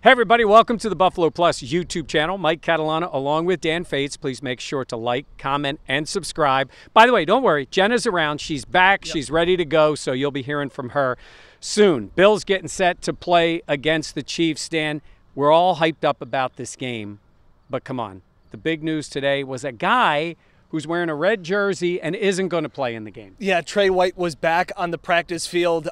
Hey everybody, welcome to the Buffalo Plus YouTube channel. Mike Catalana along with Dan Fates. Please make sure to like, comment, and subscribe. By the way, don't worry, Jenna's around. She's back. Yep. She's ready to go, so you'll be hearing from her soon. Bills getting set to play against the Chiefs. Dan, we're all hyped up about this game, but come on. The big news today was a guy who's wearing a red jersey and isn't going to play in the game. Yeah, Trey White was back on the practice field.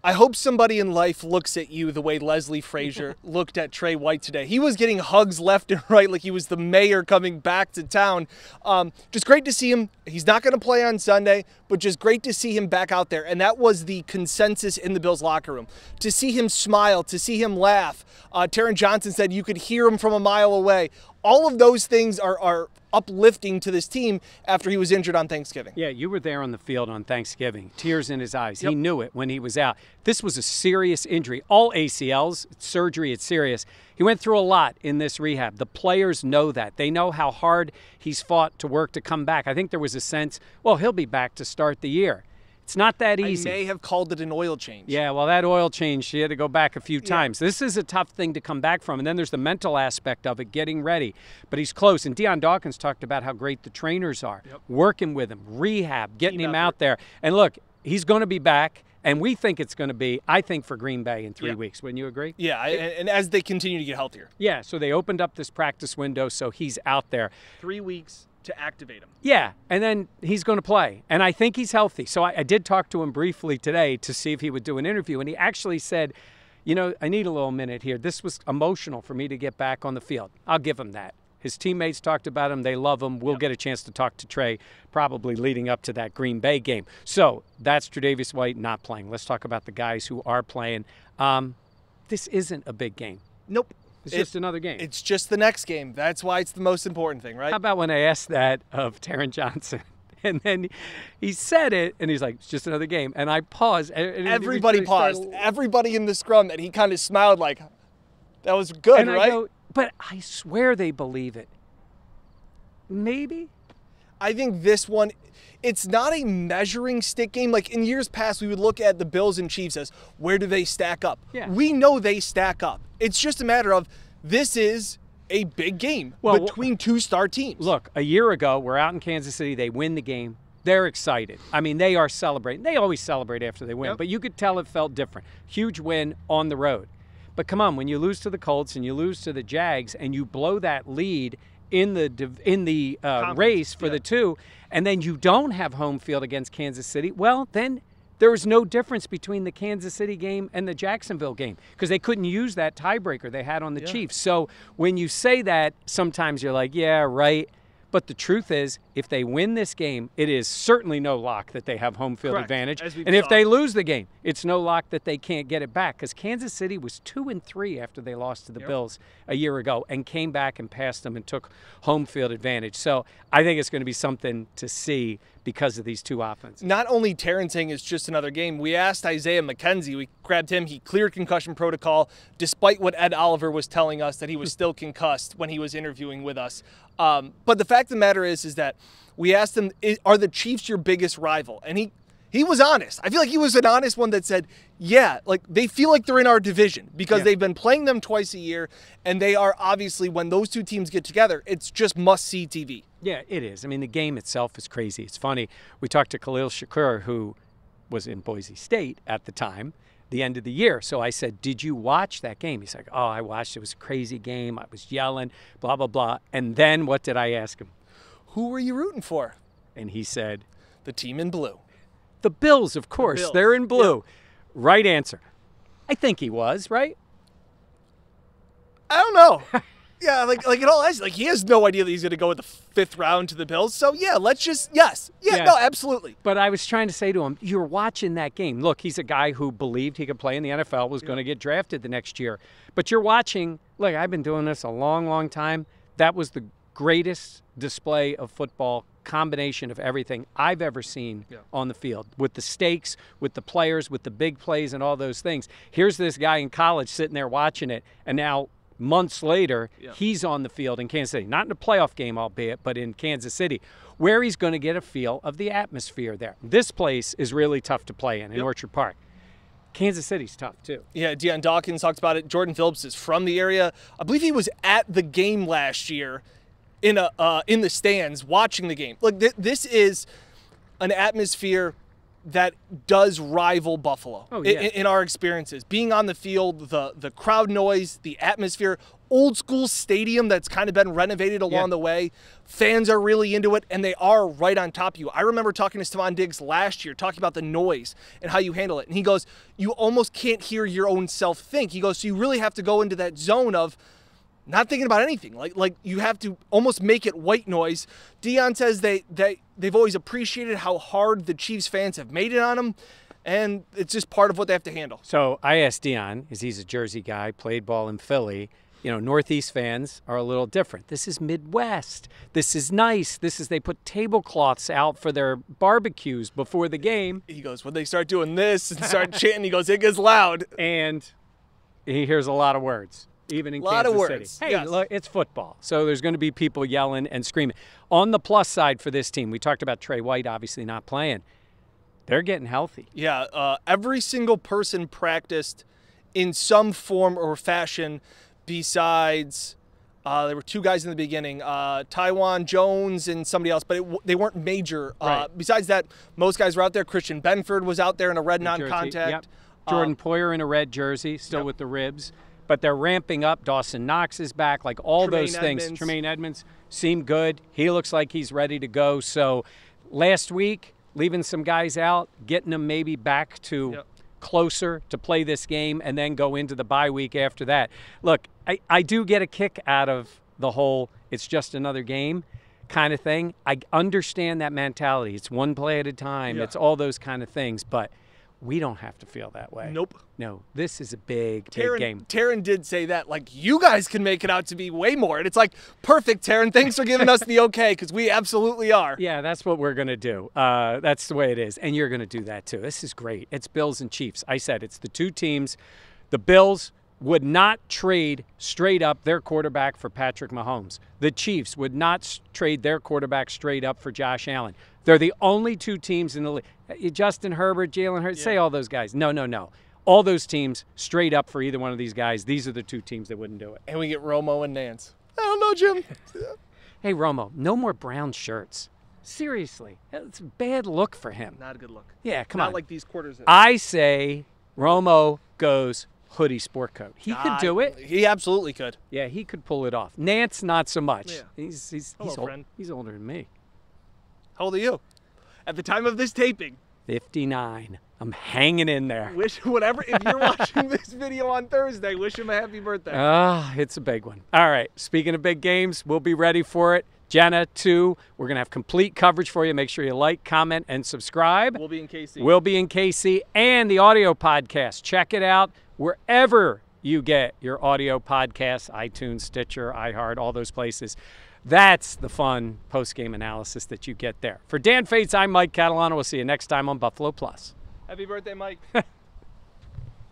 I hope somebody in life looks at you the way Leslie Frazier looked at Trey White today. He was getting hugs left and right like he was the mayor coming back to town. Just great to see him. He's not going to play on Sunday, but just great to see him back out there. And that was the consensus in the Bills locker room. To see him smile, to see him laugh. Taron Johnson said you could hear him from a mile away. All of those things are uplifting to this team after he was injured on Thanksgiving. Yeah, you were there on the field on Thanksgiving. Tears in his eyes. Yep. He knew it when he was out. This was a serious injury. All ACLs, surgery, it's serious. He went through a lot in this rehab. The players know that. They know how hard he's fought to work to come back. I think there was a sense, well, he'll be back to start the year. It's not that easy. I may have called it an oil change. Yeah, well, that oil change, she had to go back a few times. This is a tough thing to come back from. And then there's the mental aspect of it, getting ready. But he's close. And Dion Dawkins talked about how great the trainers are, working with him, rehab, getting him out there. And look, he's going to be back. And we think it's going to be, I think, for Green Bay in 3 weeks. Wouldn't you agree? Yeah, and as they continue to get healthier. Yeah, so they opened up this practice window, so he's out there. 3 weeks to activate him. Yeah, and then he's going to play. And I think he's healthy. So I did talk to him briefly today to see if he would do an interview. And he actually said, you know, I need a little minute here. This was emotional for me to get back on the field. I'll give him that. His teammates talked about him. They love him. We'll get a chance to talk to Trey probably leading up to that Green Bay game. So that's Tre'Davious White not playing. Let's talk about the guys who are playing. This isn't a big game. Nope. It's just another game. It's just the next game. That's why it's the most important thing, right? How about when I asked that of Taron Johnson? And then he said it, and he's like, it's just another game. And I paused. And everybody paused. Everybody in the scrum, and he kind of smiled like, that was good, and right? I go, but I swear they believe it. Maybe? I think this one, it's not a measuring stick game. Like in years past, we would look at the Bills and Chiefs as where do they stack up? Yeah. We know they stack up. It's just a matter of this is a big game between two star teams. Look, a year ago, we're out in Kansas City. They win the game. They're excited. I mean, they are celebrating. They always celebrate after they win, but you could tell it felt different. Huge win on the road. But come on, when you lose to the Colts and you lose to the Jags and you blow that lead in the race for the two, and then you don't have home field against Kansas City, well, then there was no difference between the Kansas City game and the Jacksonville game because they couldn't use that tiebreaker they had on the Chiefs. So when you say that, sometimes you're like, yeah, right. But the truth is, if they win this game, it is certainly no lock that they have home field advantage. And if they lose the game, it's no lock that they can't get it back because Kansas City was 2-3 after they lost to the Bills a year ago and came back and passed them and took home field advantage. So I think it's going to be something to see because of these two offenses. Not only Taron saying it's just another game, we asked Isaiah McKenzie, we grabbed him, he cleared concussion protocol, despite what Ed Oliver was telling us that he was still concussed when he was interviewing with us. But the fact of the matter is that we asked him, are the Chiefs your biggest rival? And he was honest. I feel like he was an honest one that said, yeah, like they feel like they're in our division because they've been playing them twice a year, and they are obviously, when those two teams get together, it's just must-see TV. Yeah, it is. I mean, the game itself is crazy. It's funny. We talked to Khalil Shakur, who was in Boise State at the time, the end of the year. So I said, did you watch that game? He's like, oh, I watched. It was a crazy game. I was yelling, blah, blah, blah. And then what did I ask him? Who were you rooting for? And he said, the team in blue. The Bills, of course. The Bills. They're in blue. Yeah. Right answer. I think he was, right? I don't know. Yeah, like in all honesty, like he has no idea that he's going to go in the 5th round to the Bills. So yeah, let's just no, absolutely. But I was trying to say to him, you're watching that game. Look, he's a guy who believed he could play in the NFL, was going to get drafted the next year. But you're watching. Look, I've been doing this a long, long time. That was the greatest display of football, combination of everything I've ever seen on the field, with the stakes, with the players, with the big plays, and all those things. Here's this guy in college sitting there watching it, and now months later, he's on the field in Kansas City. Not in a playoff game, albeit, but in Kansas City, where he's going to get a feel of the atmosphere there. This place is really tough to play in Orchard Park. Kansas City's tough, too. Yeah, Deion Dawkins talked about it. Jordan Phillips is from the area. I believe he was at the game last year in the stands watching the game. Like, this is an atmosphere that does rival Buffalo in our experiences. Being on the field, the crowd noise, the atmosphere, old school stadium that's kind of been renovated along the way. Fans are really into it, and they are right on top of you. I remember talking to Stephon Diggs last year, talking about the noise and how you handle it. And he goes, you almost can't hear your own self think. He goes, so you really have to go into that zone of not thinking about anything. Like you have to almost make it white noise. Deion says they've always appreciated how hard the Chiefs fans have made it on them, and it's just part of what they have to handle. So I asked Deion, because he's a Jersey guy, played ball in Philly. You know, Northeast fans are a little different. This is Midwest. This is nice. They put tablecloths out for their barbecues before the game. He goes, when they start doing this and start chanting, he goes, it gets loud. And he hears a lot of words. Even in Kansas City. Hey, look, it's football. So there's going to be people yelling and screaming. On the plus side for this team, we talked about Trey White obviously not playing. They're getting healthy. Yeah, every single person practiced in some form or fashion besides there were two guys in the beginning, Taiwan Jones and somebody else, but they weren't major. Right. Besides that, most guys were out there. Christian Benford was out there in a red non-contact. Yep. Jordan Poyer in a red jersey, still with the ribs. But they're ramping up. Dawson Knox is back. Like all those things. Tremaine Edmonds seemed good. He looks like he's ready to go. So last week, leaving some guys out, getting them maybe back to closer to play this game, and then go into the bye week after that. Look, I do get a kick out of the whole it's just another game kind of thing. I understand that mentality. It's one play at a time. It's all those kind of things. But we don't have to feel that way. Nope. No, this is a big game. Taryn did say that, like, you guys can make it out to be way more. And it's like, perfect, Taryn. Thanks for giving us the okay, because we absolutely are. Yeah, that's what we're going to do. That's the way it is. And you're going to do that, too. This is great. It's Bills and Chiefs. I said it's the two teams. The Bills would not trade straight up their quarterback for Patrick Mahomes. The Chiefs would not trade their quarterback straight up for Josh Allen. They're the only two teams in the league. Justin Herbert, Jalen Hurts, say all those guys. No. All those teams straight up for either one of these guys. These are the two teams that wouldn't do it. And we get Romo and Nance. I don't know, Jim. Hey, Romo, no more brown shirts. Seriously. It's a bad look for him. Not a good look. Yeah, come on. Not like these quarters. I say Romo goes hoodie sport coat. He could do it. He absolutely could. Yeah, he could pull it off. Nance, not so much. Yeah. He's friend. He's older than me. How old are you? At the time of this taping. 59. I'm hanging in there. If you're watching this video on Thursday, wish him a happy birthday. It's a big one. All right, speaking of big games, we'll be ready for it. Jenna, too. We're going to have complete coverage for you. Make sure you like, comment, and subscribe. We'll be in KC. We'll be in KC and the audio podcast. Check it out wherever you get your audio podcasts, iTunes, Stitcher, iHeart, all those places. That's the fun post-game analysis that you get there. For Dan Fates, I'm Mike Catalano. We'll see you next time on Buffalo Plus. Happy birthday, Mike.